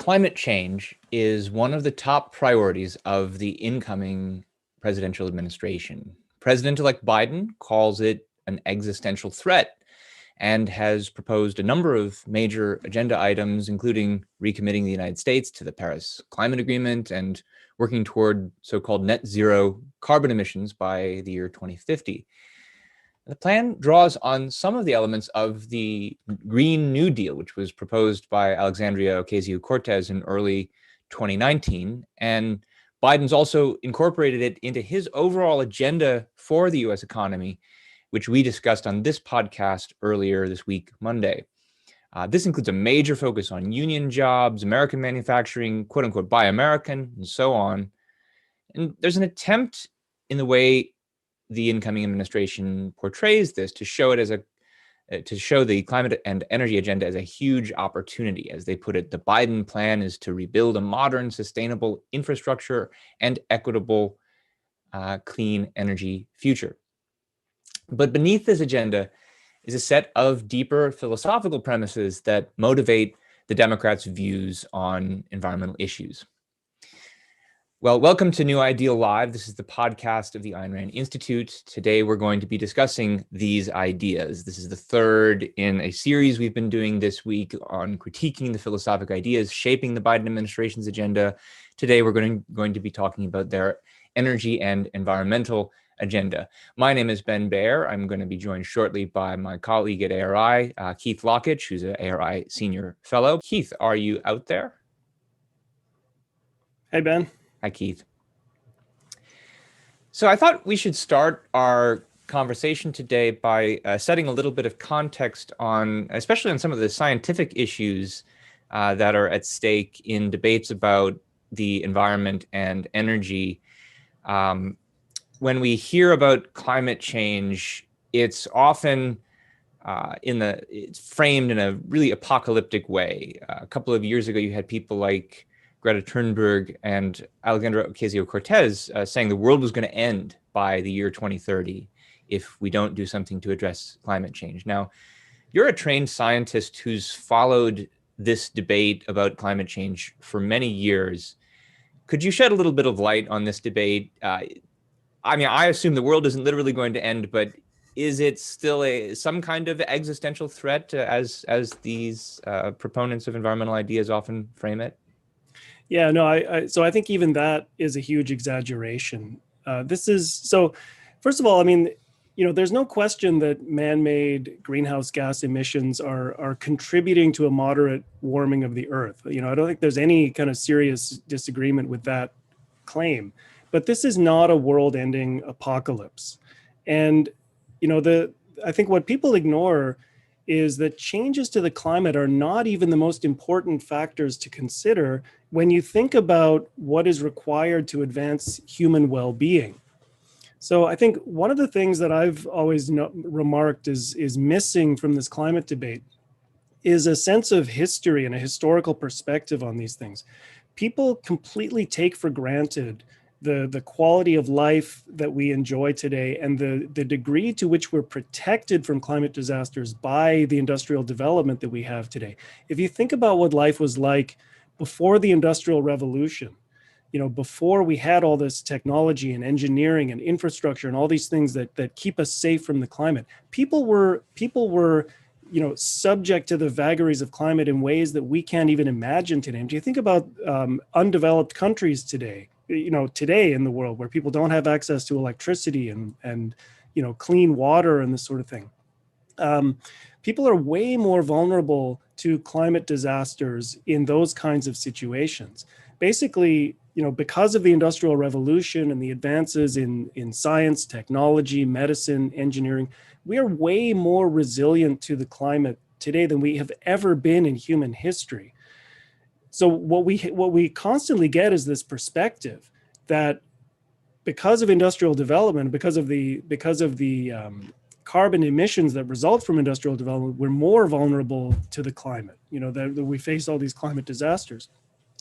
Climate change is one of the top priorities of the incoming presidential administration. President-elect Biden calls it an existential threat and has proposed a number of major agenda items, including recommitting the United States to the Paris Climate Agreement and working toward so-called net zero carbon emissions by the year 2050. The plan draws on some of the elements of the Green New Deal, which was proposed by Alexandria Ocasio-Cortez in early 2019. And Biden's also incorporated it into his overall agenda for the US economy, which we discussed on this podcast earlier this week, Monday. This includes a major focus on union jobs, American manufacturing, quote unquote, buy American, and so on. And there's an attempt in the way the incoming administration portrays this to show it as to show the climate and energy agenda as a huge opportunity. As they put it, the Biden plan is to rebuild a modern, sustainable infrastructure and equitable, clean energy future. But beneath this agenda is a set of deeper philosophical premises that motivate the Democrats' views on environmental issues. Well, welcome to New Ideal Live. This is the podcast of the Ayn Rand Institute. Today, we're going to be discussing these ideas. This is the third in a series we've been doing this week on critiquing the philosophic ideas shaping the Biden administration's agenda. Today, we're going to be talking about their energy and environmental agenda. My name is Ben Bayer. I'm going to be joined shortly by my colleague at ARI, Keith Lockitch, who's an ARI Senior Fellow. Keith, are you out there? Hey, Ben. Hi, Keith. So I thought we should start our conversation today by setting a little bit of context on, especially on some of the scientific issues that are at stake in debates about the environment and energy. When we hear about climate change, it's often it's framed in a really apocalyptic way. A couple of years ago, you had people like Greta Thunberg and Alexandria Ocasio-Cortez saying the world was going to end by the year 2030 if we don't do something to address climate change. Now, you're a trained scientist who's followed this debate about climate change for many years. Could you shed a little bit of light on this debate? I assume the world isn't literally going to end, but is it still some kind of existential threat as these proponents of environmental ideas often frame it? Yeah, no, so I think even that is a huge exaggeration. First of all, there's no question that man-made greenhouse gas emissions are contributing to a moderate warming of the earth. I don't think there's any kind of serious disagreement with that claim, but this is not a world-ending apocalypse. And, I think what people ignore is that changes to the climate are not even the most important factors to consider when you think about what is required to advance human well-being. So I think one of the things that I've always remarked is missing from this climate debate is a sense of history and a historical perspective on these things. People completely take for granted the quality of life that we enjoy today and the degree to which we're protected from climate disasters by the industrial development that we have today. If you think about what life was like before the Industrial Revolution, before we had all this technology and engineering and infrastructure and all these things that keep us safe from the climate, people were subject to the vagaries of climate in ways that we can't even imagine today. And do you think about undeveloped countries today in the world where people don't have access to electricity and clean water and this sort of thing? People are way more vulnerable to climate disasters in those kinds of situations. Basically, because of the Industrial Revolution and the advances in science, technology, medicine, engineering, we are way more resilient to the climate today than we have ever been in human history. So what we constantly get is this perspective that because of industrial development, because of the carbon emissions that result from industrial development, we're more vulnerable to the climate. That we face all these climate disasters.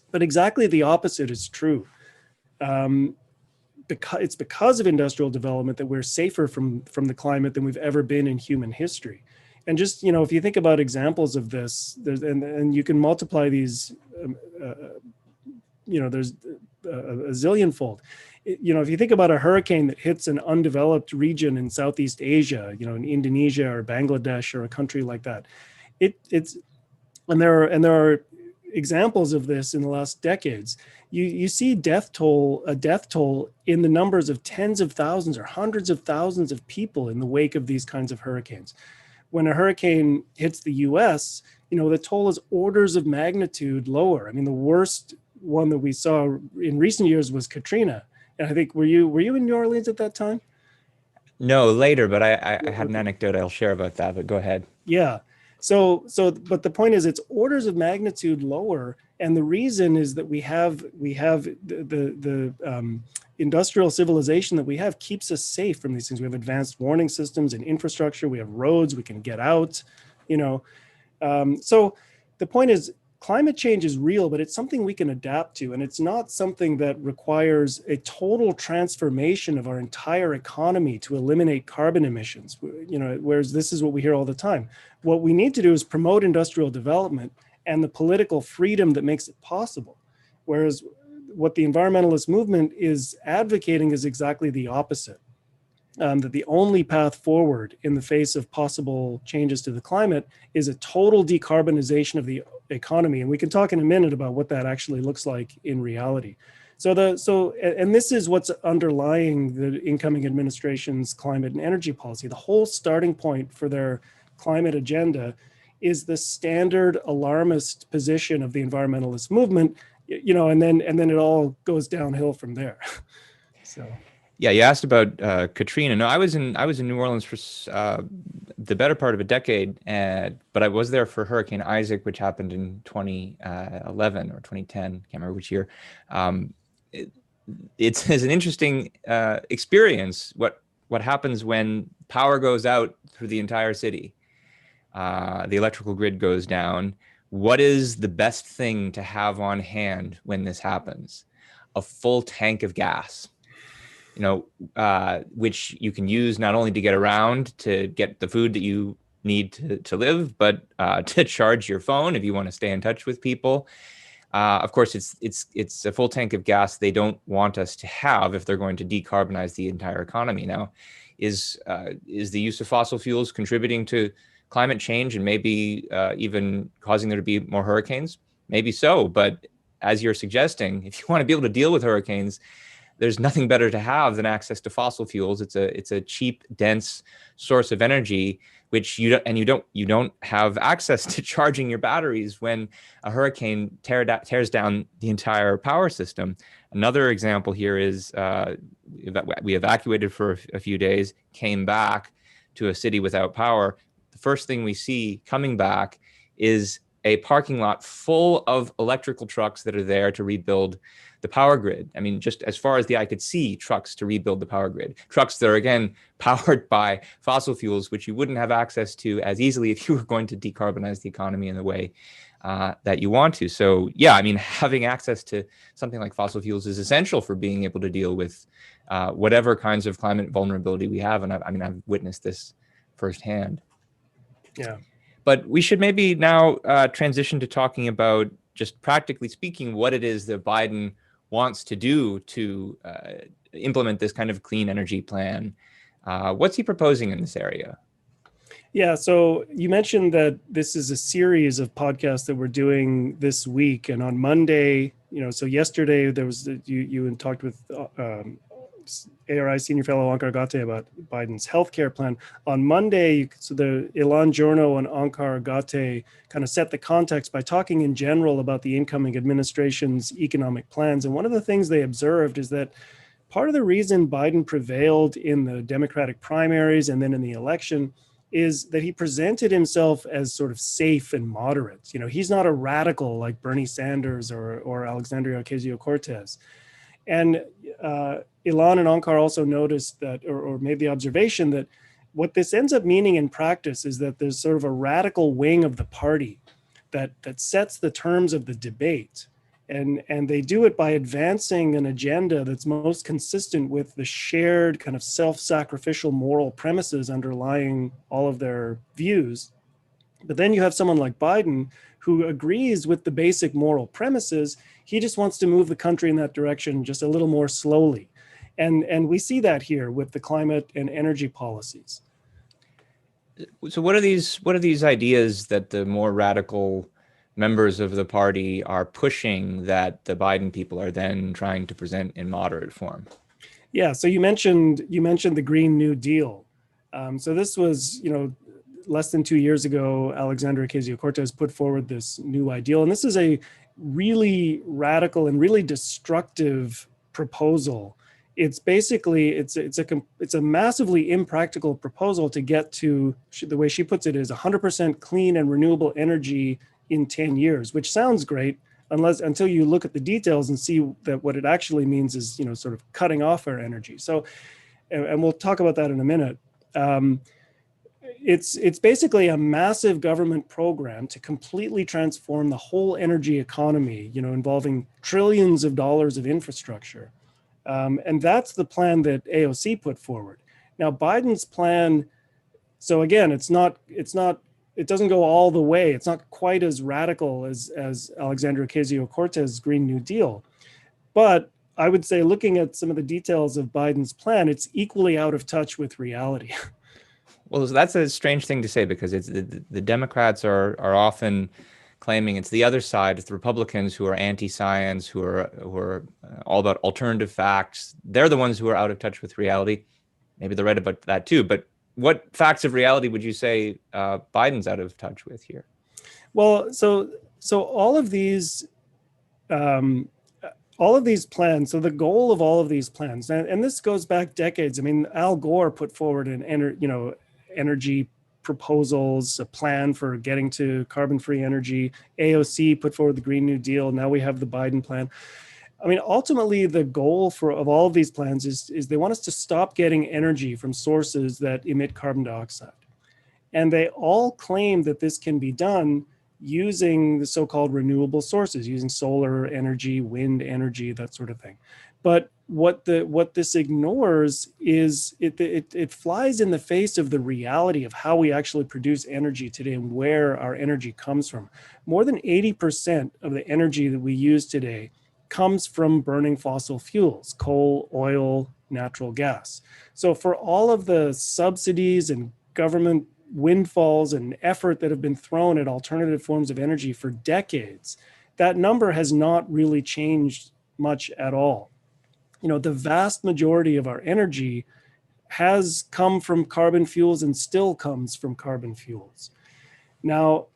But exactly the opposite is true. Because of industrial development that we're safer from the climate than we've ever been in human history. And just, if you think about examples of this, and you can multiply these, there's a zillion fold. If you think about a hurricane that hits an undeveloped region in Southeast Asia, in Indonesia or Bangladesh or a country like that, there are examples of this in the last decades. You see a death toll in the numbers of tens of thousands or hundreds of thousands of people in the wake of these kinds of hurricanes. When a hurricane hits the US, the toll is orders of magnitude lower. I mean, the worst one that we saw in recent years was Katrina. And I think, were you in New Orleans at that time? No, later, but I had an anecdote I'll share about that, but go ahead. Yeah. But the point is, it's orders of magnitude lower, and the reason is that we have the industrial civilization that we have keeps us safe from these things. We have advanced warning systems and infrastructure. We have roads. We can get out. So the point is, climate change is real, but it's something we can adapt to, and it's not something that requires a total transformation of our entire economy to eliminate carbon emissions. Whereas this is what we hear all the time. What we need to do is promote industrial development and the political freedom that makes it possible. Whereas what the environmentalist movement is advocating is exactly the opposite. That the only path forward in the face of possible changes to the climate is a total decarbonization of the economy. And we can talk in a minute about what that actually looks like in reality. And this is what's underlying the incoming administration's climate and energy policy. The whole starting point for their climate agenda is the standard alarmist position of the environmentalist movement, and then it all goes downhill from there. So. Yeah, you asked about Katrina. No, I was in New Orleans for the better part of a decade, but I was there for Hurricane Isaac, which happened in 2011 or 2010. Can't remember which year. It's an interesting experience. What happens when power goes out through the entire city? The electrical grid goes down. What is the best thing to have on hand when this happens? A full tank of gas. Which you can use not only to get around, to get the food that you need to live, but to charge your phone if you want to stay in touch with people. Of course, it's a full tank of gas they don't want us to have if they're going to decarbonize the entire economy. Now, is the use of fossil fuels contributing to climate change and maybe even causing there to be more hurricanes? Maybe so, but as you're suggesting, if you want to be able to deal with hurricanes, there's nothing better to have than access to fossil fuels. It's a cheap, dense source of energy, which you don't have access to charging your batteries when a hurricane tears down the entire power system. Another example here is that we evacuated for a few days, came back to a city without power. The first thing we see coming back is a parking lot full of electrical trucks that are there to rebuild the power grid. I mean, just as far as the eye could see, trucks to rebuild the power grid. Trucks that are, again, powered by fossil fuels, which you wouldn't have access to as easily if you were going to decarbonize the economy in the way that you want to. So, yeah, I mean, having access to something like fossil fuels is essential for being able to deal with whatever kinds of climate vulnerability we have. And I've witnessed this firsthand. Yeah. But we should maybe now transition to talking about, just practically speaking, what it is that Biden wants to do to implement this kind of clean energy plan. What's he proposing in this area? Yeah, so you mentioned that this is a series of podcasts that we're doing this week, and on Monday, so yesterday there was you talked with ARI Senior Fellow Onkar Ghate about Biden's healthcare plan. On Monday, so the Elan Journo and Onkar Ghate kind of set the context by talking in general about the incoming administration's economic plans. And one of the things they observed is that part of the reason Biden prevailed in the Democratic primaries and then in the election is that he presented himself as sort of safe and moderate. He's not a radical like Bernie Sanders or Alexandria Ocasio-Cortez. And Elan and Onkar also noticed that, or made the observation that what this ends up meaning in practice is that there's sort of a radical wing of the party that sets the terms of the debate. And they do it by advancing an agenda that's most consistent with the shared kind of self-sacrificial moral premises underlying all of their views. But then you have someone like Biden who agrees with the basic moral premises. He just wants to move the country in that direction just a little more slowly. And we see that here with the climate and energy policies. So what are these ideas that the more radical members of the party are pushing that the Biden people are then trying to present in moderate form? Yeah, so you mentioned the Green New Deal. So this was, less than 2 years ago, Alexandria Ocasio-Cortez put forward this new ideal, and this is a really radical and really destructive proposal. It's basically it's a massively impractical proposal to get to, the way she puts it, is 100% clean and renewable energy in 10 years, which sounds great until you look at the details and see that what it actually means is, sort of cutting off our energy. So, and we'll talk about that in a minute. It's basically a massive government program to completely transform the whole energy economy, involving trillions of dollars of infrastructure. And that's the plan that AOC put forward. Now, Biden's plan, so again, it doesn't go all the way. It's not quite as radical as Alexandria Ocasio-Cortez's Green New Deal. But I would say, looking at some of the details of Biden's plan, it's equally out of touch with reality. Well, that's a strange thing to say, because it's the Democrats are often claiming it's the other side, it's the Republicans who are anti-science, who are all about alternative facts. They're the ones who are out of touch with reality. Maybe they're right about that too. But what facts of reality would you say Biden's out of touch with here? Well, so all of these plans. So the goal of all of these plans, and this goes back decades. I mean, Al Gore put forward energy proposals, a plan for getting to carbon-free energy. AOC put forward the Green New Deal. Now we have the Biden plan. I mean, ultimately, the goal of all of these plans is they want us to stop getting energy from sources that emit carbon dioxide. And they all claim that this can be done using the so-called renewable sources, using solar energy, wind energy, that sort of thing. But what this ignores is it flies in the face of the reality of how we actually produce energy today and where our energy comes from. More than 80% of the energy that we use today comes from burning fossil fuels: coal, oil, natural gas. So for all of the subsidies and government windfalls and effort that have been thrown at alternative forms of energy for decades, that number has not really changed much at all. The vast majority of our energy has come from carbon fuels and still comes from carbon fuels. Now,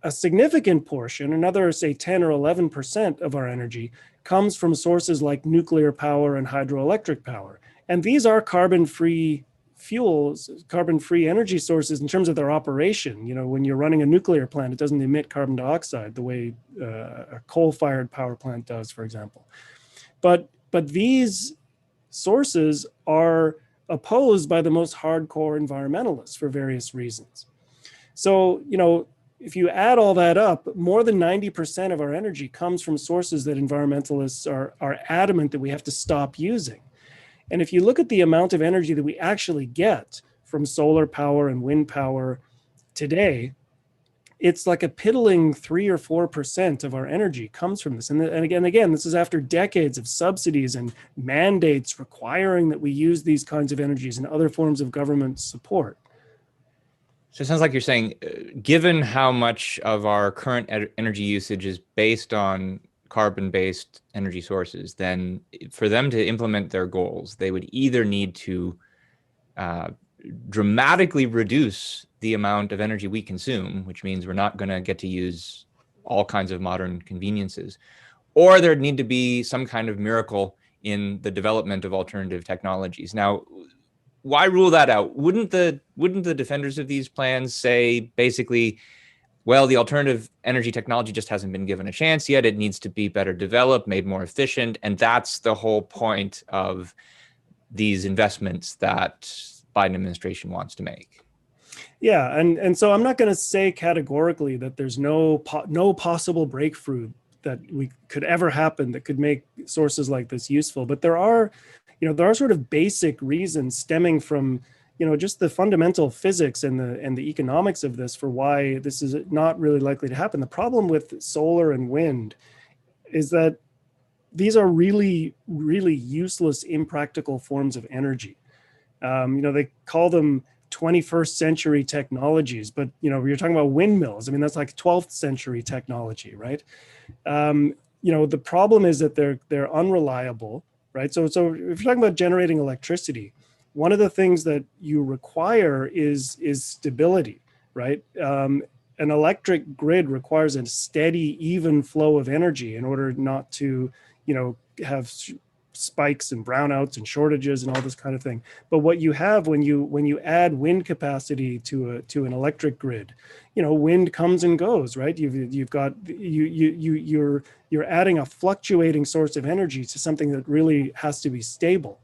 a significant portion, another, say, 10 or 11% of our energy, comes from sources like nuclear power and hydroelectric power. And these are carbon-free fuels, carbon-free energy sources in terms of their operation. When you're running a nuclear plant, it doesn't emit carbon dioxide the way a coal-fired power plant does, for example. But these sources are opposed by the most hardcore environmentalists for various reasons. So, if you add all that up, more than 90% of our energy comes from sources that environmentalists are adamant that we have to stop using. And if you look at the amount of energy that we actually get from solar power and wind power today, it's like a piddling 3 or 4% of our energy comes from this. And again, this is after decades of subsidies and mandates requiring that we use these kinds of energies and other forms of government support. So it sounds like you're saying, given how much of our current energy usage is based on carbon-based energy sources, then for them to implement their goals, they would either need to dramatically reduce the amount of energy we consume, which means we're not going to get to use all kinds of modern conveniences, or there'd need to be some kind of miracle in the development of alternative technologies. Now, why rule that out? Wouldn't the defenders of these plans say, basically, well, the alternative energy technology just hasn't been given a chance yet. It needs to be better developed, made more efficient. And that's the whole point of these investments that Biden administration wants to make. Yeah, and so I'm not going to say categorically that there's no possible breakthrough we could ever happen that could make sources like this useful. But there are sort of basic reasons stemming from just the fundamental physics and the economics of this for why this is not really likely to happen. The problem with solar and wind is that these are really, really useless, impractical forms of energy. They call them 21st century technologies, but you're talking about windmills. I mean, that's like 12th century technology, right? The problem is that they're unreliable, right? So if you're talking about generating electricity, one of the things that you require is stability, right? An electric grid requires a steady, even flow of energy in order not to, have spikes and brownouts and shortages and all this kind of thing. But what you have when you add wind capacity to an electric grid, wind comes and goes, right? You're adding a fluctuating source of energy to something that really has to be stable.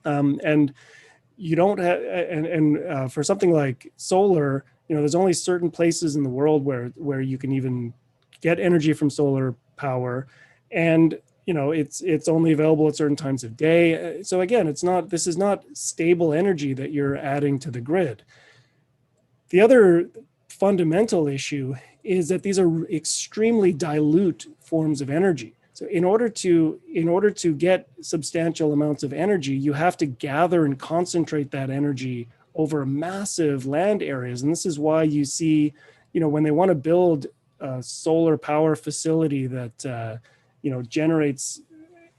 And you don't have, and for something like solar, there's only certain places in the world where you can even get energy from solar power, and it's only available at certain times of day. So again, this is not stable energy that you're adding to the grid. The other fundamental issue is that these are extremely dilute forms of energy. So in order to get substantial amounts of energy, you have to gather and concentrate that energy over massive land areas. And this is why you see, when they want to build a solar power facility that generates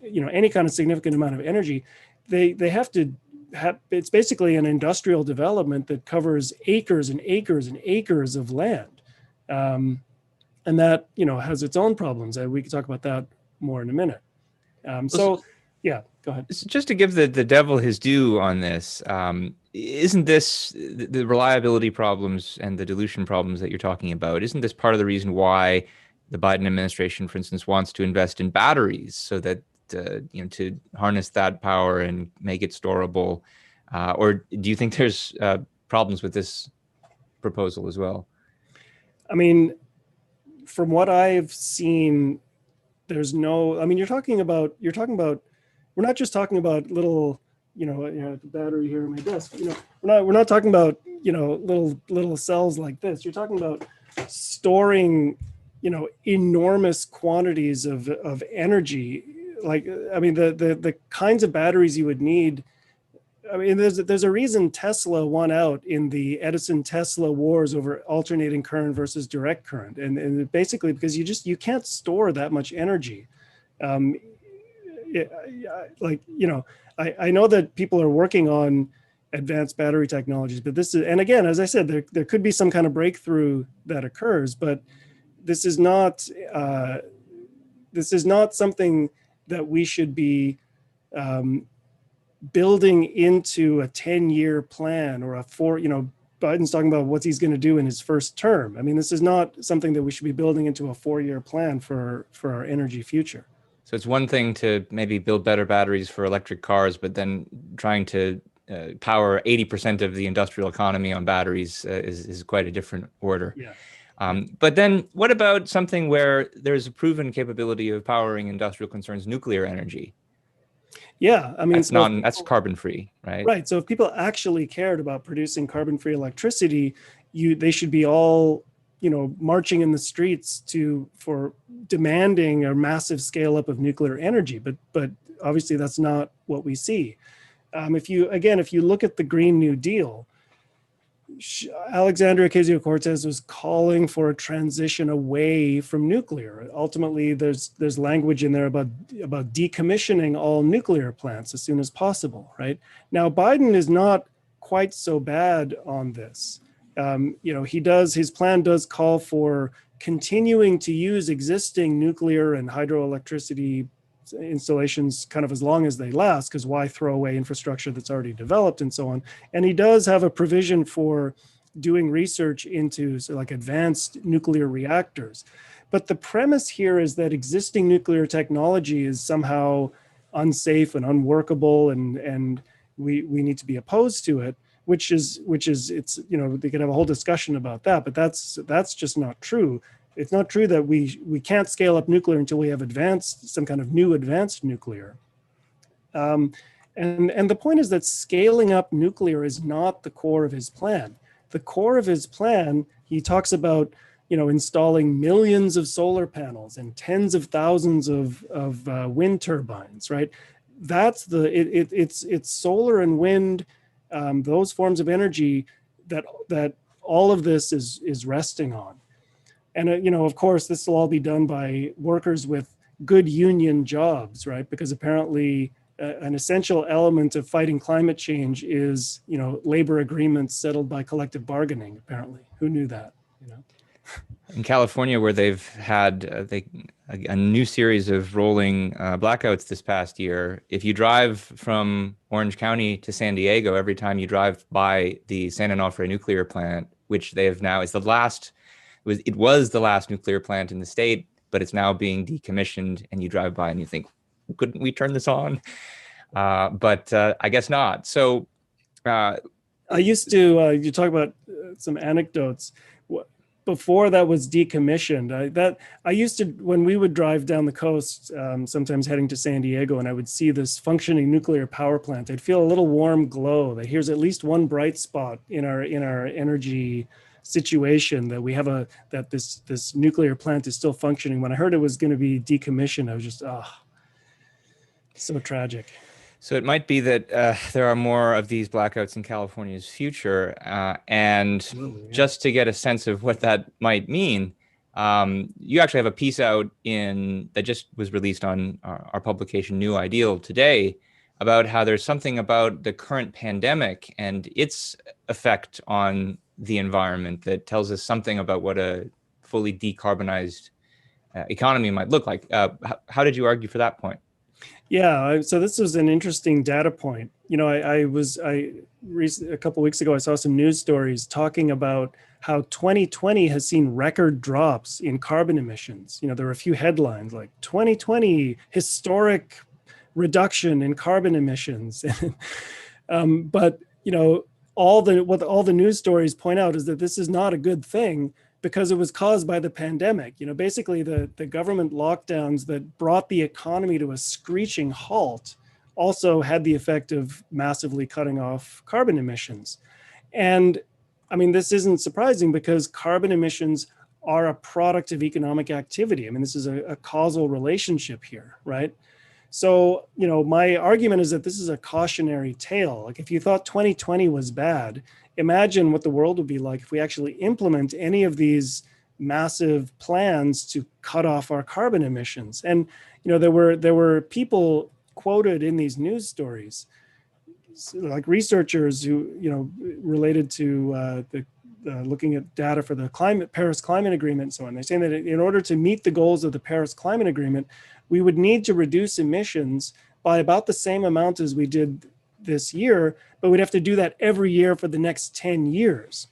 any kind of significant amount of energy, they have to have, it's basically an industrial development that covers acres and acres and acres of land, and that has its own problems. We can talk about that more in a minute. Yeah, go ahead. Just to give the devil his due on this, isn't this the reliability problems and the dilution problems that you're talking about? Isn't this part of the reason why the Biden administration, for instance, wants to invest in batteries so that to harness that power and make it storable? Or do you think there's problems with this proposal as well? I mean, from what I've seen, there's no. I mean, you're talking about. We're not just talking about little, the battery here on my desk. We're not talking about little cells like this. You're talking about storing enormous quantities of energy. Like, I mean, the kinds of batteries you would need. I mean, there's a reason Tesla won out in the Edison-Tesla wars over alternating current versus direct current, and basically because you can't store that much energy. I know that people are working on advanced battery technologies, but this is, and again, as I said, there could be some kind of breakthrough that occurs, but this is not something that we should be building into a 10-year plan or Biden's talking about what he's going to do in his first term. I mean, this is not something that we should be building into a 4-year plan for our energy future. So it's one thing to maybe build better batteries for electric cars, but then trying to power 80% of the industrial economy on batteries is quite a different order. Yeah. But then what about something where there's a proven capability of powering industrial concerns, nuclear energy? Yeah, I mean, that's carbon free, right? Right. So if people actually cared about producing carbon free electricity, they should be all marching in the streets for demanding a massive scale up of nuclear energy. But obviously that's not what we see. If you look at the Green New Deal, Alexandria Ocasio-Cortez was calling for a transition away from nuclear. Ultimately, there's language in there about decommissioning all nuclear plants as soon as possible. Right now, Biden is not quite so bad on this. His plan does call for continuing to use existing nuclear and hydroelectricity installations kind of as long as they last, because why throw away infrastructure that's already developed and so on. And he does have a provision for doing research into advanced nuclear reactors. But the premise here is that existing nuclear technology is somehow unsafe and unworkable, and we need to be opposed to it, which is they could have a whole discussion about that, but that's just not true. It's not true that we can't scale up nuclear until we have some kind of new advanced nuclear. And the point is that scaling up nuclear is not the core of his plan. The core of his plan, he talks about, installing millions of solar panels and tens of thousands of wind turbines, right? That's it's solar and wind, those forms of energy that all of this is resting on. And, of course, this will all be done by workers with good union jobs, right? Because apparently an essential element of fighting climate change is, labor agreements settled by collective bargaining, apparently. Who knew that, In California, where they've had a new series of rolling blackouts this past year, if you drive from Orange County to San Diego, every time you drive by the San Onofre nuclear plant, which they have now, it was the last nuclear plant in the state, but it's now being decommissioned, and you drive by and you think, couldn't we turn this on? But I guess not. So I used to, you talk about some anecdotes. Before that was decommissioned, I used to, when we would drive down the coast, sometimes heading to San Diego, and I would see this functioning nuclear power plant, I'd feel a little warm glow that here's at least one bright spot in our energy situation, that we have that this nuclear plant is still functioning. When I heard it was going to be decommissioned, I was just, so tragic. So it might be that there are more of these blackouts in California's future. And just to get a sense of what that might mean, you actually have a piece out that just was released on our publication New Ideal today about how there's something about the current pandemic and its effect on the environment that tells us something about what a fully decarbonized economy might look like. How did you argue for that point? Yeah, so this was an interesting data point. A couple of weeks ago, I saw some news stories talking about how 2020 has seen record drops in carbon emissions. There were a few headlines like 2020 historic reduction in carbon emissions. But all the news stories point out is that this is not a good thing, because it was caused by the pandemic. Basically the government lockdowns that brought the economy to a screeching halt also had the effect of massively cutting off carbon emissions. And I mean, this isn't surprising, because carbon emissions are a product of economic activity. I mean, this is a causal relationship here, right? So, my argument is that this is a cautionary tale. Like, if you thought 2020 was bad, imagine what the world would be like if we actually implement any of these massive plans to cut off our carbon emissions. And there were people quoted in these news stories, like researchers who related to looking at data for the Paris Climate Agreement and so on. They're saying that in order to meet the goals of the Paris Climate Agreement, we would need to reduce emissions by about the same amount as we did this year, but we'd have to do that every year for the next 10 years.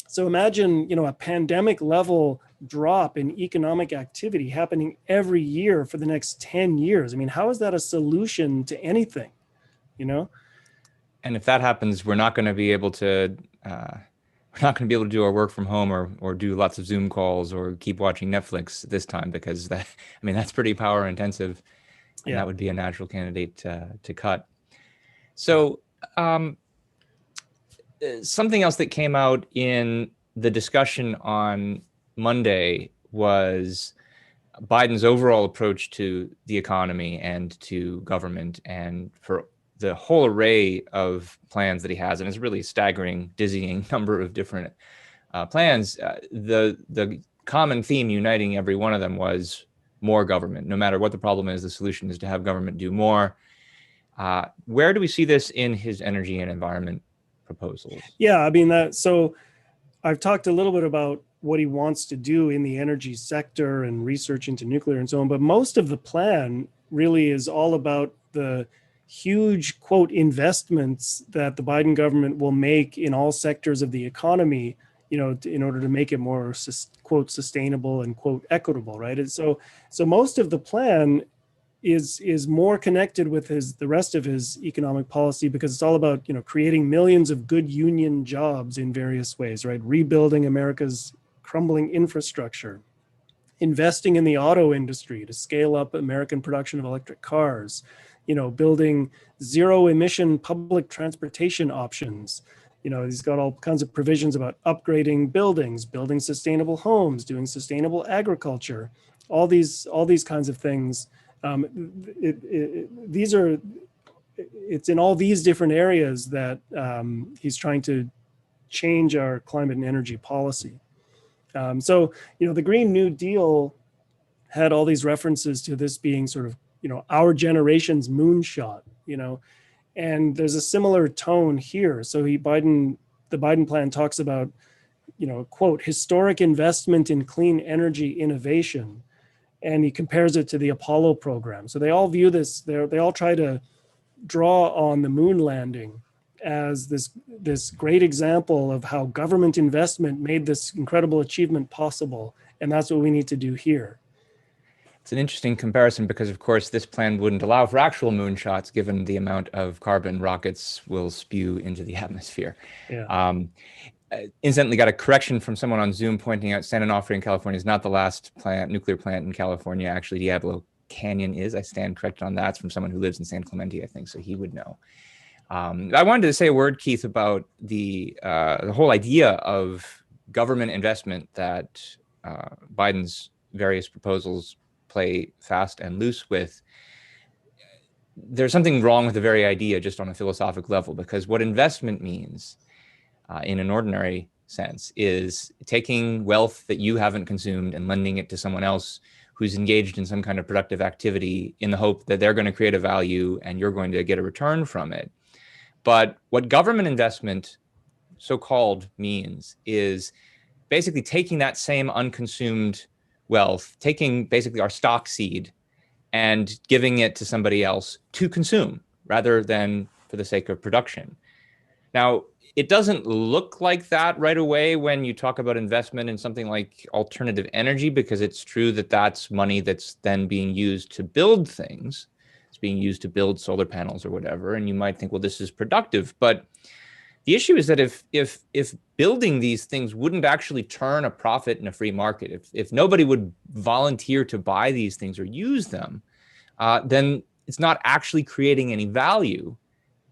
So imagine, a pandemic level drop in economic activity happening every year for the next 10 years. I mean, how is that a solution to anything, And if that happens, we're not going to be able to do our work from home or do lots of Zoom calls or keep watching Netflix this time, because that's pretty power intensive, and that would be a natural candidate to cut. So something else that came out in the discussion on Monday was Biden's overall approach to the economy and to government, and for the whole array of plans that he has, and it's really staggering, dizzying number of different plans. The common theme uniting every one of them was more government. No matter what the problem is, the solution is to have government do more. Where do we see this in his energy and environment proposals? Yeah, I mean, so I've talked a little bit about what he wants to do in the energy sector and research into nuclear and so on, but most of the plan really is all about the huge, quote, investments that the Biden government will make in all sectors of the economy, in order to make it more, quote, sustainable and, quote, equitable, right? And so most of the plan is more connected with the rest of his economic policy, because it's all about, creating millions of good union jobs in various ways, right? Rebuilding America's crumbling infrastructure. investing in the auto industry to scale up American production of electric cars, building zero emission public transportation options. He's got all kinds of provisions about upgrading buildings, building sustainable homes, doing sustainable agriculture, all these kinds of things. It's in all these different areas that he's trying to change our climate and energy policy. So, the Green New Deal had all these references to this being sort of, our generation's moonshot, and there's a similar tone here. So the Biden plan talks about, quote, historic investment in clean energy innovation. And he compares it to the Apollo program. So they all view this, they all try to draw on the moon landing as this great example of how government investment made this incredible achievement possible. And that's what we need to do here. It's an interesting comparison because, of course, this plan wouldn't allow for actual moonshots given the amount of carbon rockets will spew into the atmosphere. Yeah. Incidentally, got a correction from someone on Zoom pointing out San Onofre in California is not the last nuclear plant in California. Actually, Diablo Canyon is. I stand corrected on that. It's from someone who lives in San Clemente, I think, so he would know. I wanted to say a word, Keith, about the whole idea of government investment that Biden's various proposals play fast and loose with. There's something wrong with the very idea just on a philosophical level, because what investment means in an ordinary sense is taking wealth that you haven't consumed and lending it to someone else who's engaged in some kind of productive activity in the hope that they're going to create a value and you're going to get a return from it. But what government investment, so-called, means is basically taking that same unconsumed wealth, taking basically our stock seed and giving it to somebody else to consume rather than for the sake of production. Now, it doesn't look like that right away when you talk about investment in something like alternative energy, because it's true that that's money that's then being used to build things. It's being used to build solar panels or whatever. And you might think, well, this is productive. But the issue is that if building these things wouldn't actually turn a profit in a free market, if nobody would volunteer to buy these things or use them, then it's not actually creating any value.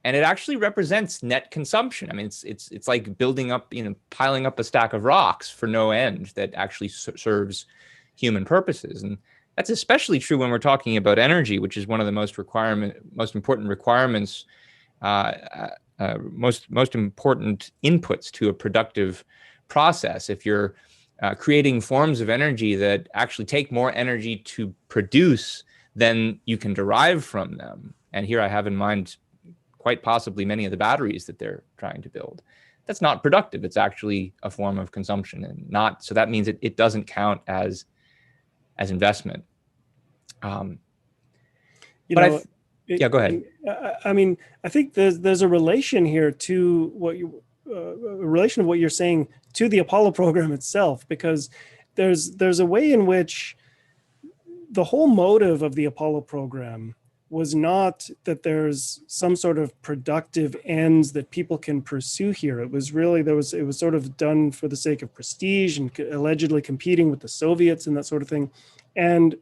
And it actually represents net consumption. I mean, it's like building up, piling up a stack of rocks for no end that actually serves human purposes. And that's especially true when we're talking about energy, which is one of the most important requirements, most important inputs to a productive process. If you're creating forms of energy that actually take more energy to produce than you can derive from them, and here I have in mind quite possibly many of the batteries that they're trying to build, that's not productive. It's actually a form of consumption, and not, so that means it doesn't count as investment. Yeah, go ahead. I mean, I think there's a relation here to what relation of what you're saying to the Apollo program itself, because there's a way in which the whole motive of the Apollo program was not that there's some sort of productive ends that people can pursue here. It was really, it was sort of done for the sake of prestige and allegedly competing with the Soviets and that sort of thing. And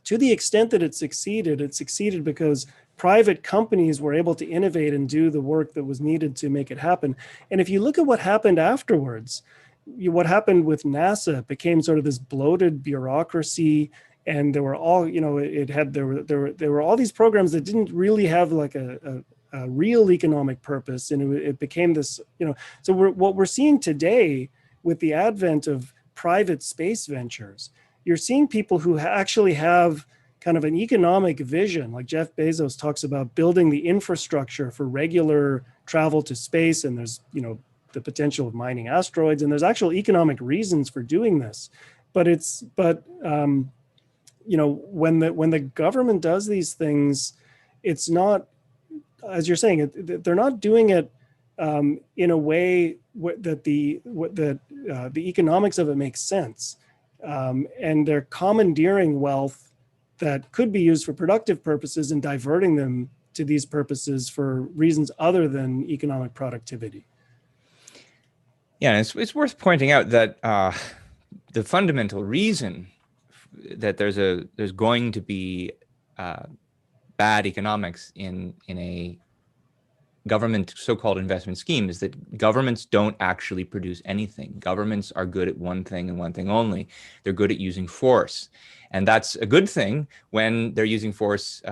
to the extent that it succeeded because private companies were able to innovate and do the work that was needed to make it happen. And if you look at what happened afterwards, what happened with NASA, it became sort of this bloated bureaucracy. And there were all, there were all these programs that didn't really have like a real economic purpose, and it became this, So what we're seeing today with the advent of private space ventures, you're seeing people who actually have kind of an economic vision, like Jeff Bezos talks about building the infrastructure for regular travel to space, and there's the potential of mining asteroids, and there's actual economic reasons for doing this, when the government does these things, it's not, as you're saying, they're not doing it in a way that the economics of it makes sense, and they're commandeering wealth that could be used for productive purposes and diverting them to these purposes for reasons other than economic productivity. Yeah, and it's worth pointing out that the fundamental reason that there's going to be bad economics in a government so-called investment scheme is that governments don't actually produce anything. Governments are good at one thing and one thing only. They're good at using force. And that's a good thing when they're using force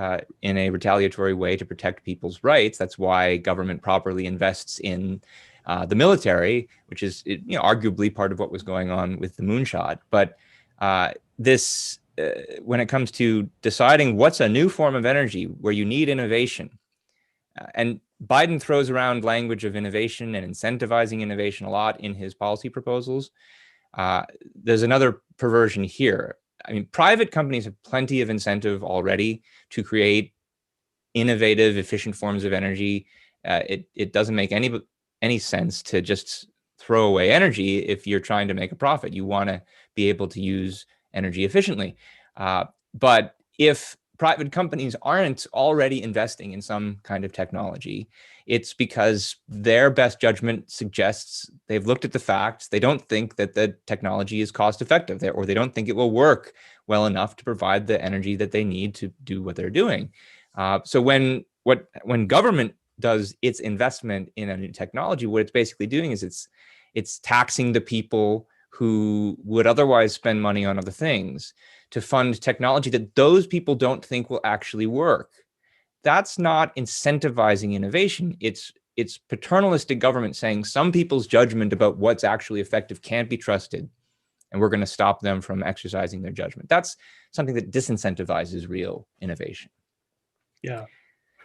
in a retaliatory way to protect people's rights. That's why government properly invests in the military, which is arguably part of what was going on with the moonshot. But when it comes to deciding what's a new form of energy where you need innovation, and Biden throws around language of innovation and incentivizing innovation a lot in his policy proposals. There's another perversion here. I mean, private companies have plenty of incentive already to create innovative, efficient forms of energy. It doesn't make any sense to just throw away energy if you're trying to make a profit. You want to be able to use energy efficiently. But if private companies aren't already investing in some kind of technology, it's because their best judgment suggests they've looked at the facts. They don't think that the technology is cost effective, or they don't think it will work well enough to provide the energy that they need to do what they're doing. So when government does its investment in a new technology, what it's basically doing is it's taxing the people who would otherwise spend money on other things to fund technology that those people don't think will actually work. That's not incentivizing innovation. It's paternalistic government saying some people's judgment about what's actually effective can't be trusted, and we're going to stop them from exercising their judgment. That's something that disincentivizes real innovation. Yeah.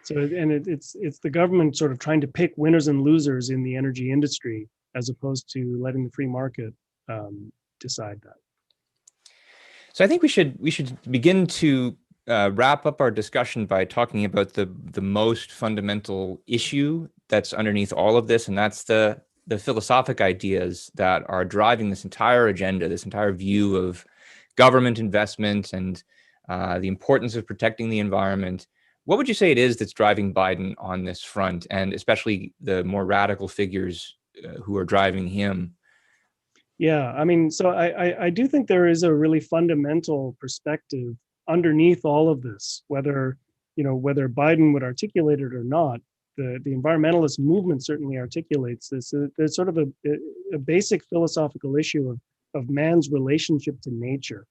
So, and it's the government sort of trying to pick winners and losers in the energy industry, as opposed to letting the free market decide that. So I think we should begin to wrap up our discussion by talking about the most fundamental issue that's underneath all of this, and that's the philosophic ideas that are driving this entire agenda, this entire view of government investment and the importance of protecting the environment. What would you say it is that's driving Biden on this front, and especially the more radical figures who are driving him? Yeah, I mean, so I do think there is a really fundamental perspective underneath all of this, whether Biden would articulate it or not. The environmentalist movement certainly articulates this. There's sort of a basic philosophical issue of man's relationship to nature.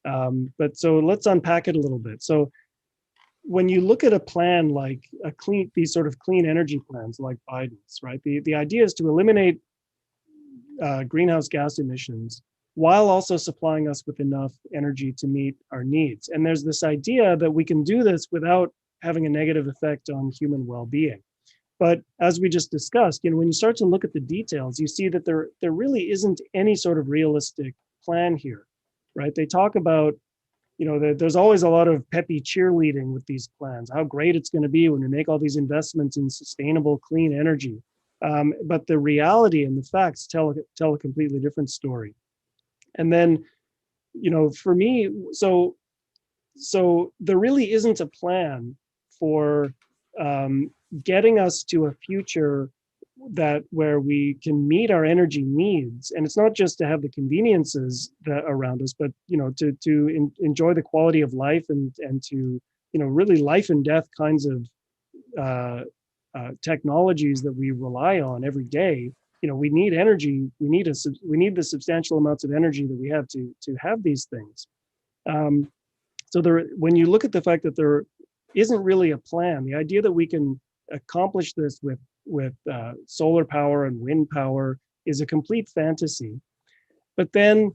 But so let's unpack it a little bit. So when you look at a plan like these sort of clean energy plans like Biden's, right? The idea is to eliminate greenhouse gas emissions while also supplying us with enough energy to meet our needs. And there's this idea that we can do this without having a negative effect on human well-being. But as we just discussed, when you start to look at the details, you see that there really isn't any sort of realistic plan here, right? They talk about, there's always a lot of peppy cheerleading with these plans, how great it's going to be when we make all these investments in sustainable, clean energy. But the reality and the facts tell a completely different story. And then, for me, so there really isn't a plan for getting us to a future where we can meet our energy needs. And it's not just to have the conveniences that around us, but to enjoy the quality of life and to really life and death kinds of technologies that we rely on every day. We need energy. We need the substantial amounts of energy that we have to have these things. So when you look at the fact that there isn't really a plan, the idea that we can accomplish this with solar power and wind power is a complete fantasy. But then,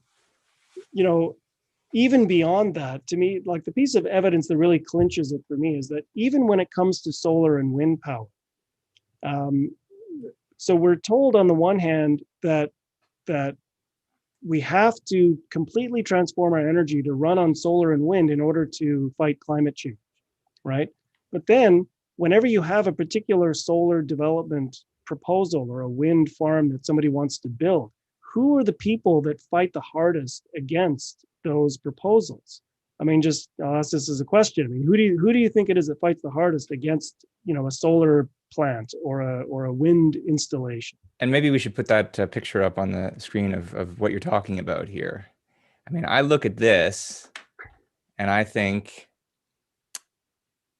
even beyond that, to me, like the piece of evidence that really clinches it for me is that even when it comes to solar and wind power, so we're told on the one hand that we have to completely transform our energy to run on solar and wind in order to fight climate change, right? But then whenever you have a particular solar development proposal or a wind farm that somebody wants to build, who are the people that fight the hardest against those proposals? I mean, just I'll ask this as a question. I mean, who do you think it is that fights the hardest against, a solar plant or a wind installation? And maybe we should put that picture up on the screen of what you're talking about here. I mean, I look at this and I think,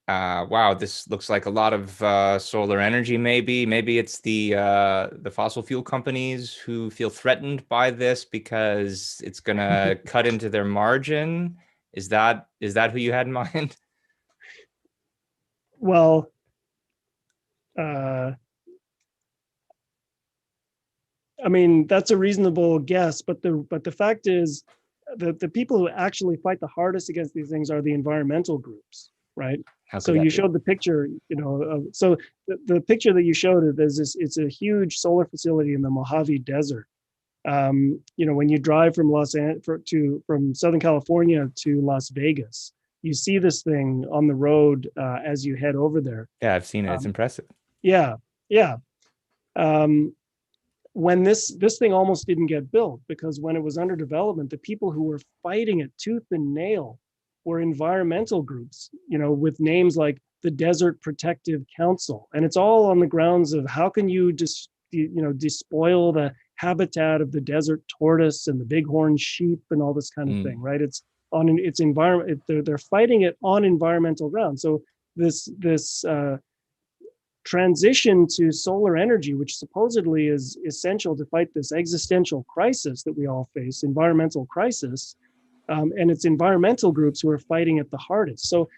wow, this looks like a lot of solar energy. Maybe it's the fossil fuel companies who feel threatened by this because it's gonna cut into their margin. Is that who you had in mind? Well, uh, I mean, that's a reasonable guess, but the fact is that the people who actually fight the hardest against these things are the environmental groups, right? How So could that you be? showed the picture, so the picture that you showed, it's a huge solar facility in the Mojave Desert. When you drive from from Southern California to Las Vegas, you see this thing on the road as you head over there. Yeah, I've seen it. It's Um, impressive. yeah, yeah. Um, when this thing almost didn't get built because when it was under development, the people who were fighting it tooth and nail were environmental groups, with names like the Desert Protective Council, and it's all on the grounds of how can you just despoil the habitat of the desert tortoise and the bighorn sheep and all this kind of thing, right? It's on its environment. They're fighting it on environmental grounds. So this transition to solar energy, which supposedly is essential to fight this existential crisis that we all face, environmental crisis, and it's environmental groups who are fighting it the hardest. So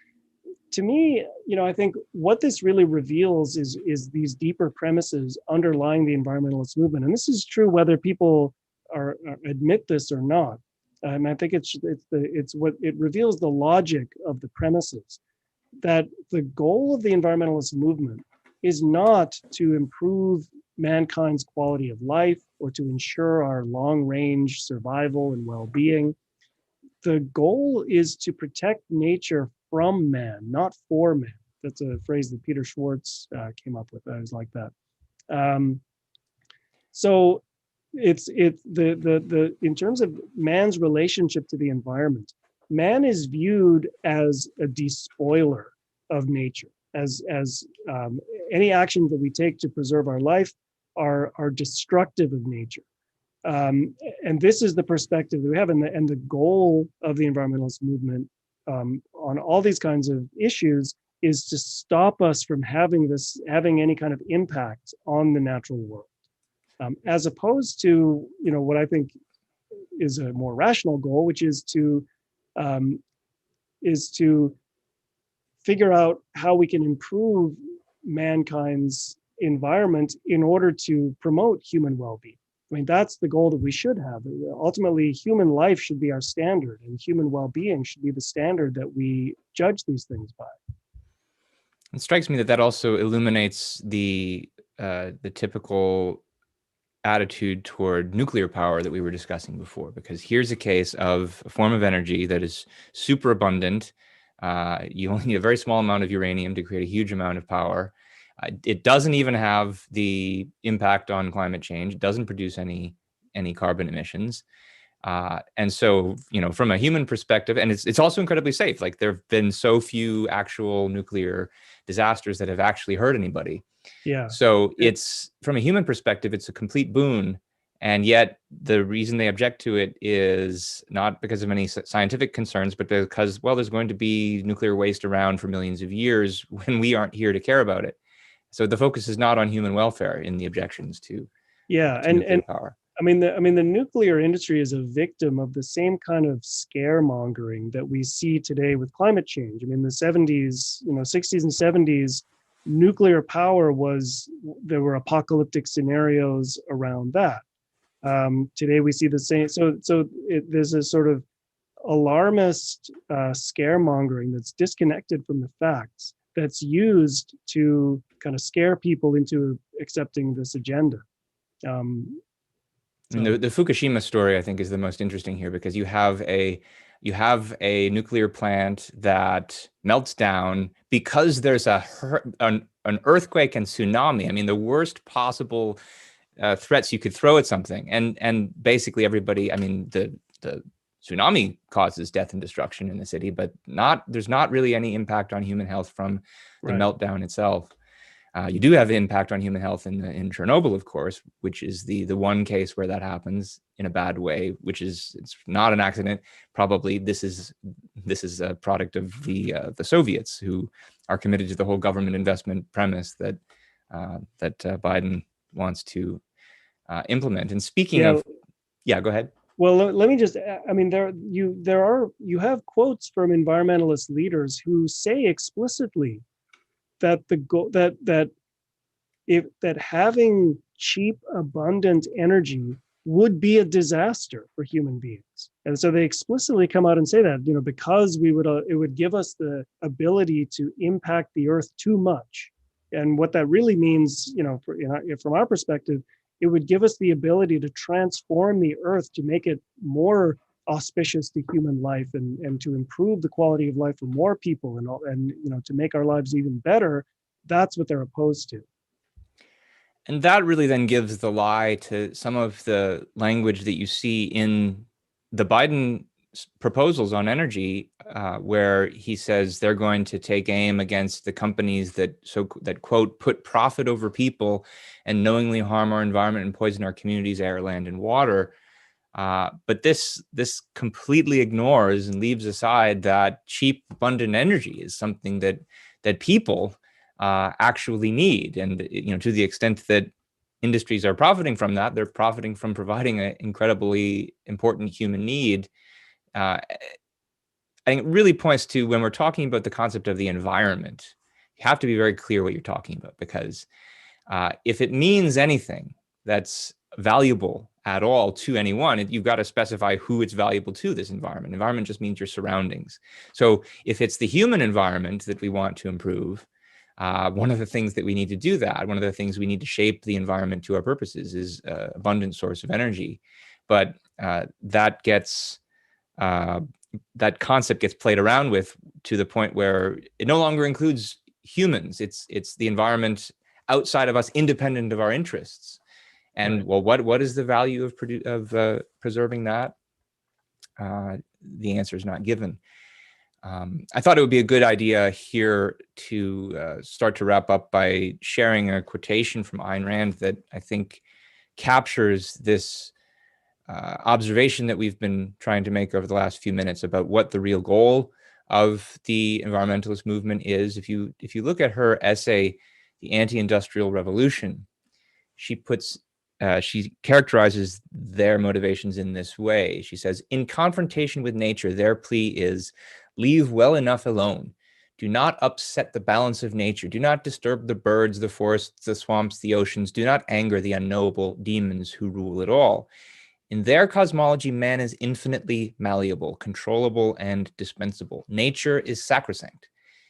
to me, I think what this really reveals is these deeper premises underlying the environmentalist movement, and this is true whether people admit this or not. I think it's what it reveals the logic of the premises that the goal of the environmentalist movement is not to improve mankind's quality of life or to ensure our long-range survival and well-being. The goal is to protect nature from man, not for man. That's a phrase that Peter Schwartz came up with. I was like that. So it's the in terms of man's relationship to the environment, man is viewed as a despoiler of nature, as any actions that we take to preserve our life are destructive of nature. And this is the perspective that we have, and the goal of the environmentalist movement on all these kinds of issues is to stop us from having any kind of impact on the natural world, as opposed to what I think is a more rational goal, which is to figure out how we can improve mankind's environment in order to promote human well-being. I mean, that's the goal that we should have. Ultimately, human life should be our standard, and human well-being should be the standard that we judge these things by. It strikes me that also illuminates the typical attitude toward nuclear power that we were discussing before, because here's a case of a form of energy that is super abundant. You only need a very small amount of uranium to create a huge amount of power. It doesn't even have the impact on climate change. It doesn't produce any carbon emissions. And so, from a human perspective, and it's also incredibly safe. Like, there have been so few actual nuclear disasters that have actually hurt anybody. Yeah. So it's, from a human perspective, it's a complete boon. And yet the reason they object to it is not because of any scientific concerns, but because, well, there's going to be nuclear waste around for millions of years when we aren't here to care about it. So the focus is not on human welfare in the objections to nuclear power. I mean, the nuclear industry is a victim of the same kind of scaremongering that we see today with climate change. I mean, the 70s, 60s and 70s, nuclear power there were apocalyptic scenarios around that. Today we see the same. There's a sort of alarmist scaremongering that's disconnected from the facts, that's used to kind of scare people into accepting this agenda. I mean, the Fukushima story, I think, is the most interesting here, because you have a nuclear plant that melts down because there's an earthquake and tsunami. I mean, the worst possible threats you could throw at something, and basically everybody. I mean, the tsunami causes death and destruction in the city, but there's not really any impact on human health from the meltdown itself. You do have impact on human health in Chernobyl, of course, which is the one case where that happens in a bad way, which is, it's not an accident. Probably this is a product of the Soviets, who are committed to the whole government investment premise that Biden wants to implement. And speaking of, yeah, go ahead. Well, let me just, I mean, you have quotes from environmentalist leaders who say explicitly that that having cheap, abundant energy would be a disaster for human beings. And so they explicitly come out and say that, because it would give us the ability to impact the earth too much. And what that really means, from our perspective, it would give us the ability to transform the earth to make it more auspicious to human life and to improve the quality of life for more people and to make our lives even better. That's what they're opposed to. And that really then gives the lie to some of the language that you see in the Biden proposals on energy, where he says they're going to take aim against the companies that quote, put profit over people and knowingly harm our environment and poison our communities, air, land, and water. But this completely ignores and leaves aside that cheap, abundant energy is something that people actually need. And to the extent that industries are profiting from that, they're profiting from providing an incredibly important human need. I think it really points to, when we're talking about the concept of the environment, you have to be very clear what you're talking about, because if it means anything that's valuable at all to anyone, you've got to specify who it's valuable to. This environment. Environment just means your surroundings. So if it's the human environment that we want to improve, one of the things that we need to do that, one of the things we need to shape the environment to our purposes is abundant source of energy. But that concept gets played around with to the point where it no longer includes humans. It's the environment outside of us, independent of our interests. And well, what is the value of preserving that? The answer is not given. I thought it would be a good idea here to start to wrap up by sharing a quotation from Ayn Rand that I think captures this observation that we've been trying to make over the last few minutes about what the real goal of the environmentalist movement is. If you look at her essay, The Anti-Industrial Revolution, she characterizes their motivations in this way. She says, in confrontation with nature, their plea is, leave well enough alone. Do not upset the balance of nature. Do not disturb the birds, the forests, the swamps, the oceans. Do not anger the unknowable demons who rule it all. In their cosmology, man is infinitely malleable, controllable, and dispensable. Nature is sacrosanct.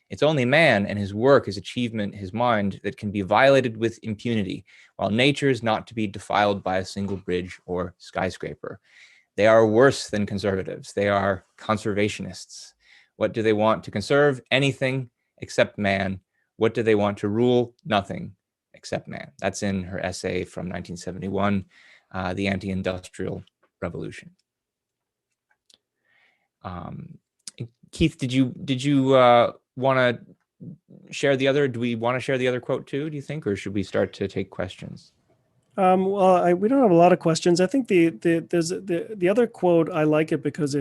It's only man and his work, his achievement, his mind that can be violated with impunity, while nature is not to be defiled by a single bridge or skyscraper. They are worse than conservatives. They are conservationists. What do they want to conserve? Anything except man. What do they want to rule? Nothing except man. That's in her essay from 1971, The Anti-Industrial Revolution. Keith, did you want to share the other? Do we want to share the other quote too, do you think, or should we start to take questions? Well, we don't have a lot of questions. I think there's the other quote. I like it because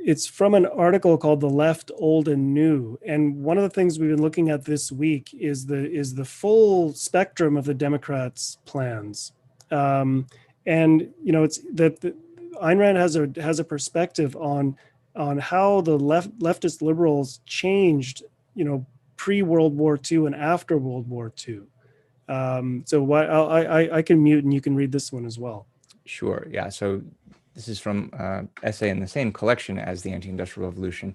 it's from an article called "The Left, Old and New," and one of the things we've been looking at this week is the full spectrum of the Democrats' plans, and it's that Ayn Rand has a perspective on how the leftist liberals changed, pre-World War II and after World War II. So I can mute and you can read this one as well. Sure. Yeah. So this is from essay in the same collection as The Anti-Industrial Revolution.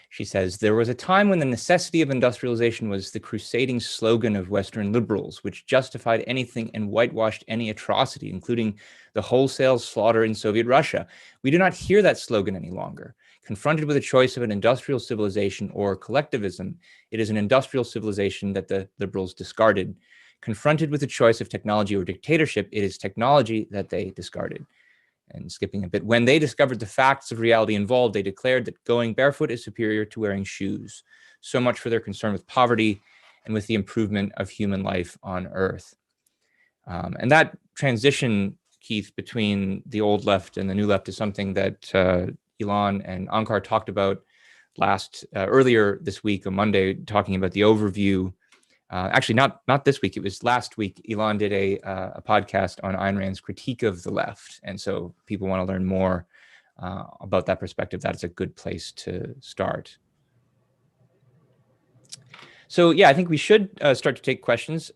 She says, there was a time when the necessity of industrialization was the crusading slogan of Western liberals, which justified anything and whitewashed any atrocity, including the wholesale slaughter in Soviet Russia. We do not hear that slogan any longer. Confronted with a choice of an industrial civilization or collectivism, it is an industrial civilization that the liberals discarded. Confronted with a choice of technology or dictatorship, it is technology that they discarded. and skipping a bit. When they discovered the facts of reality involved, they declared that going barefoot is superior to wearing shoes. So much for their concern with poverty and with the improvement of human life on Earth. And that transition, Keith, between the old left and the new left is something that Elon and Onkar talked about earlier this week on Monday, talking about the overview. Actually, not this week. It was last week. Elon did a podcast on Ayn Rand's critique of the left, and so people want to learn more about that perspective. That's a good place to start. So yeah, I think we should start to take questions.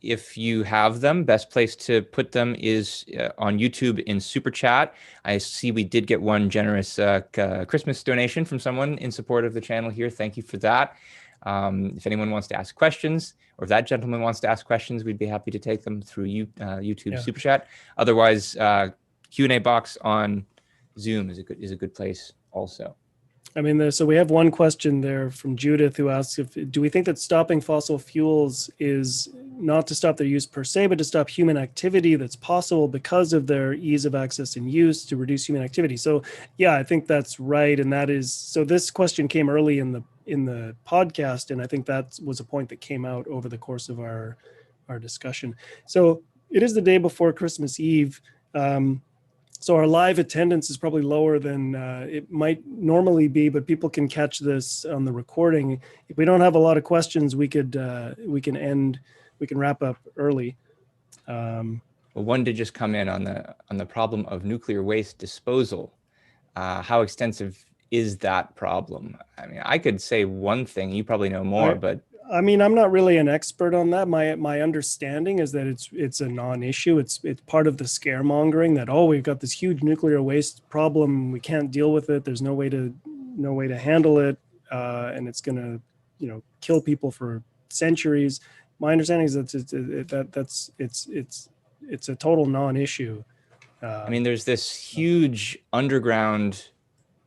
If you have them, best place to put them is on YouTube in Super Chat. I see we did get one generous Christmas donation from someone in support of the channel here. Thank you for that. If anyone wants to ask questions, or if that gentleman wants to ask questions, we'd be happy to take them through YouTube Super Chat. Otherwise, Q&A box on Zoom is a good place also. I mean, so we have one question there from Judith who asks, do we think that stopping fossil fuels is not to stop their use per se, but to stop human activity that's possible because of their ease of access and use to reduce human activity? So yeah, I think that's right. And that is, so this question came early in the podcast, and I think that was a point that came out over the course of our discussion. So it is the day before Christmas Eve. So our live attendance is probably lower than it might normally be, but people can catch this on the recording. If we don't have a lot of questions, we can wrap up early. Well, one did just come in on the problem of nuclear waste disposal. How extensive is that problem? I mean, I could say one thing. You probably know more, but I mean, I'm not really an expert on that. My understanding is that it's a non-issue. It's part of the scaremongering that, oh, we've got this huge nuclear waste problem. We can't deal with it. There's no way to handle it, and it's going to kill people for centuries. My understanding is that it's a total non-issue. I mean, there's this huge underground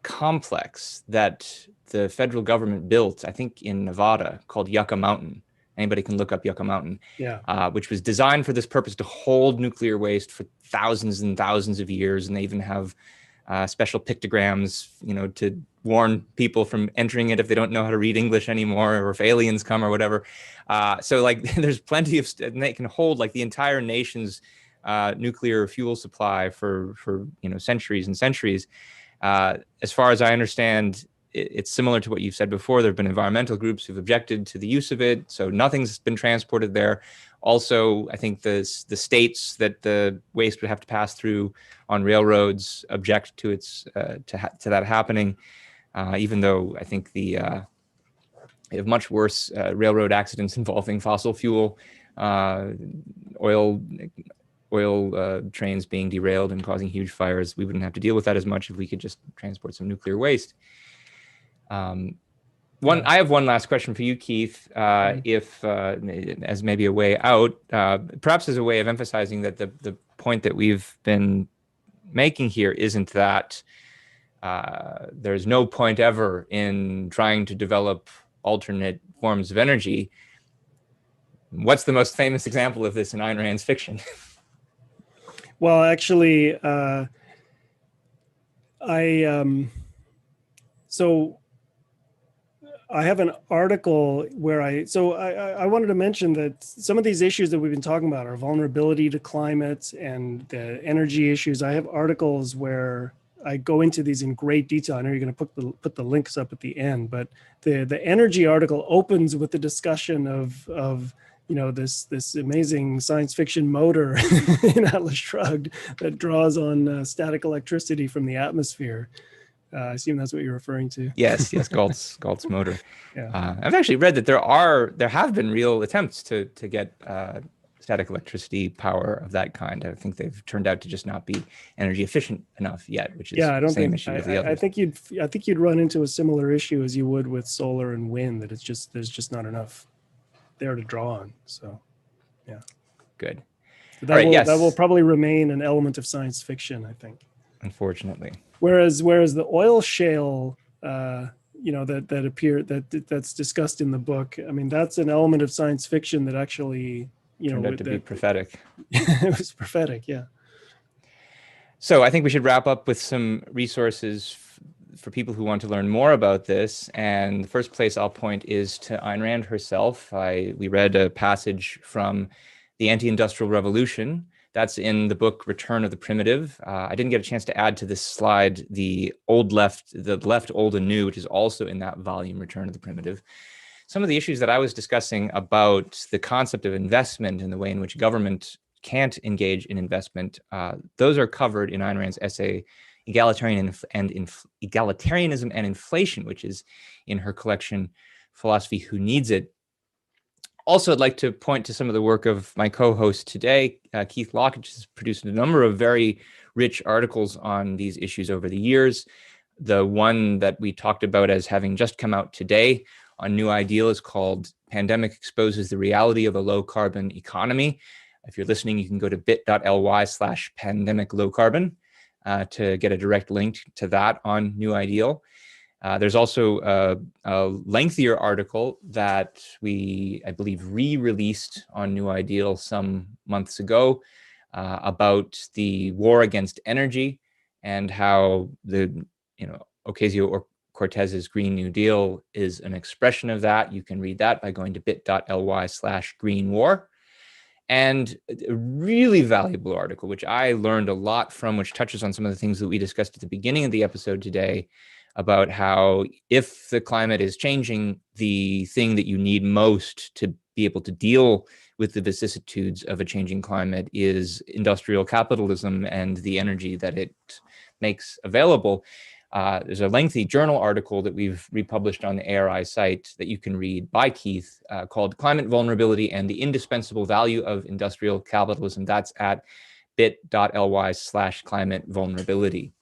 complex that the federal government built, I think in Nevada, called Yucca Mountain. Anybody can look up Yucca Mountain, which was designed for this purpose, to hold nuclear waste for thousands and thousands of years. And they even have special pictograms, to warn people from entering it if they don't know how to read English anymore, or if aliens come or whatever. So like there's plenty of, and they can hold like the entire nation's nuclear fuel supply for centuries and centuries. As far as I understand, it's similar to what you've said before. There have been environmental groups who've objected to the use of it, so nothing's been transported there. Also, I think the states that the waste would have to pass through on railroads object to its to that happening. Even though I think they have much worse railroad accidents involving fossil fuel, oil trains being derailed and causing huge fires. We wouldn't have to deal with that as much if we could just transport some nuclear waste. I have one last question for you, Keith. If as maybe a way out, perhaps as a way of emphasizing that the point that we've been making here isn't that there's no point ever in trying to develop alternate forms of energy. What's the most famous example of this in Ayn Rand's fiction? Well, actually, so I have an article where I wanted to mention that some of these issues that we've been talking about are vulnerability to climate and the energy issues. I have articles where I go into these in great detail. I know you're going to put the links up at the end, but the energy article opens with the discussion of this amazing science fiction motor in Atlas Shrugged that draws on static electricity from the atmosphere. I assume that's what you're referring to. Yes, Galt's motor. Yeah. I've actually read that there have been real attempts to get static electricity power of that kind. I think they've turned out to just not be energy efficient enough yet, which is the same issue as the others. I think you'd run into a similar issue as you would with solar and wind, that there's just not enough there to draw on. So, yeah. Good. That will probably remain an element of science fiction, I think. Unfortunately. Whereas the oil shale, that's discussed in the book, I mean, that's an element of science fiction that actually, turned out to be prophetic. It was prophetic, yeah. So I think we should wrap up with some resources for people who want to learn more about this. And the first place I'll point is to Ayn Rand herself. We read a passage from The Anti-Industrial Revolution. That's in the book Return of the Primitive. I didn't get a chance to add to this slide the left, old and new, which is also in that volume, Return of the Primitive. Some of the issues that I was discussing about the concept of investment and the way in which government can't engage in investment, those are covered in Ayn Rand's essay Egalitarianism and Inflation, which is in her collection Philosophy Who Needs It. Also, I'd like to point to some of the work of my co-host today, Keith Lockett, has produced a number of very rich articles on these issues over the years. The one that we talked about as having just come out today on New Ideal is called Pandemic Exposes the Reality of a Low Carbon Economy. If you're listening, you can go to bit.ly/pandemic low carbon to get a direct link to that on New Ideal. There's also a lengthier article that I believe, re-released on New Ideal some months ago about the war against energy and how Ocasio-Cortez's Green New Deal is an expression of that. You can read that by going to bit.ly/green war. And a really valuable article, which I learned a lot from, which touches on some of the things that we discussed at the beginning of the episode today, about how if the climate is changing, the thing that you need most to be able to deal with the vicissitudes of a changing climate is industrial capitalism and the energy that it makes available. There's a lengthy journal article that we've republished on the ARI site that you can read by Keith called Climate Vulnerability and the Indispensable Value of Industrial Capitalism. That's at bit.ly/climate vulnerability.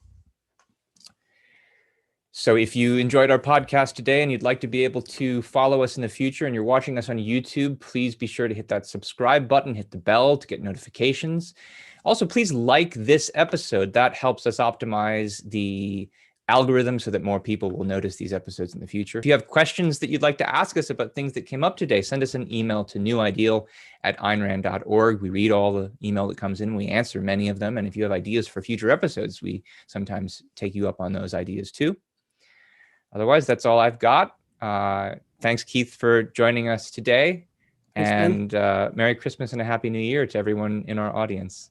So if you enjoyed our podcast today and you'd like to be able to follow us in the future and you're watching us on YouTube, please be sure to hit that subscribe button, hit the bell to get notifications. Also, please like this episode. That helps us optimize the algorithm so that more people will notice these episodes in the future. If you have questions that you'd like to ask us about things that came up today, send us an email to newideal@aynrand.org. We read all the email that comes in. We answer many of them. And if you have ideas for future episodes, we sometimes take you up on those ideas too. Otherwise, that's all I've got. Thanks, Keith, for joining us today. Thanks, and Merry Christmas and a Happy New Year to everyone in our audience.